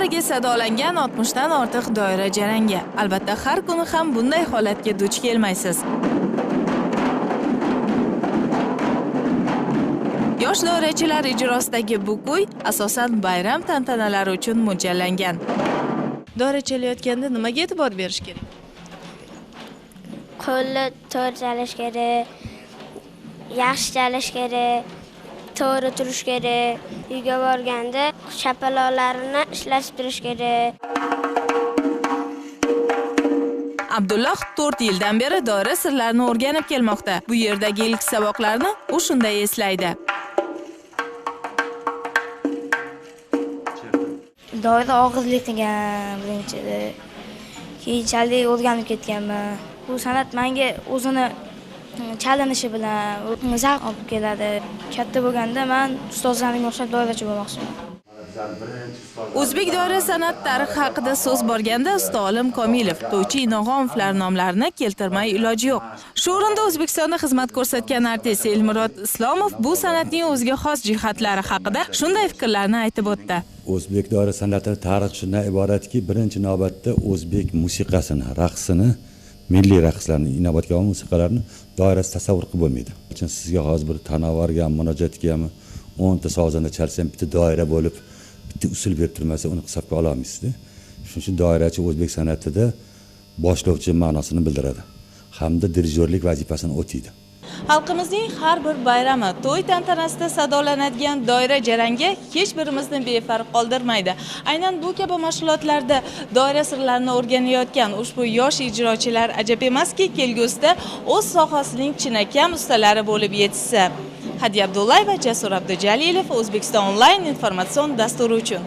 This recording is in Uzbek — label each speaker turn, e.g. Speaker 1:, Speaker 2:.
Speaker 1: kunlariga sadolangan 60 dan ortiq doira jaranga. Albatta, har kuni ham bunday holatga duch kelmaysiz. Yosh doirachilar ijrosidagi bu kuy asosan bayram tantanalari uchun mo'ljallangan. Doira chalayotganda nimaga e'tibor berish kerak?
Speaker 2: Qo'lni to'g'ri chalish kerak, yaxshi chalish kerak, to'g'ri turish kerak. Uyga borganda shapaloqlarini ishlatib turish kerak.
Speaker 1: Abdulloh 4 yildan beri doira sirlarini o'rganib kelmoqda. Bu yerdagi ilk saboqlarni u shunday eslaydi.
Speaker 3: Doira og'izlik qilgan birinchida. Keyinchalik o'rganib ketganman. Bu san'at menga o'zini chalinishi bilan zavq olib keladi. Katta bo'lganda men ustozlarga o'xshab doirachi bo'lmoqchiman.
Speaker 1: O'zbek doira san'at tarixi haqida so'z borganda usta olim Komilov, To'ychi Inog'omovlar nomlarini keltirmay iloji yo'q. Shu o'rinda O'zbekistonda xizmat ko'rsatgan artist Elmurod Islomov bu san'atning o'ziga xos jihatlari haqida shunday fikrlarni aytib o'tdi.
Speaker 4: O'zbek doira san'ati tarixi shundan iboratki, birinchi navbatda o'zbek musiqasini, raqsini, milliy raqslarni, inobatga olgan musiqalarni doirasi tasavvur qilib bo'lmaydi. Chunki sizga hozir bir tanovargami, munojatgami 10 ta sozanda chalsam bitta doira bo'lib, bitta usul berib turmasa, uni hisobga ola olmaysiz-da. Shuning uchun doirachi o'zbek san'atida boshlovchi ma'nosini bildiradi hamda dirijorlik vazifasini o'taydi.
Speaker 1: Xalqimizning har bir bayrami, to'y tantanasida sadolanadigan doira jaranga hech birimizni befarq qoldirmaydi. Aynan bu kabi mashg'ulotlarda doira sirlarini o'rganayotgan ushbu yosh ijrochilar ajab emaski, kelgusida o'z sohasining chinakam ustalari bo'lib yetishsa. Hadiya Abdullayeva, Jasur Abdujalilov, O'zbekiston onlayn informatsion dasturi uchun.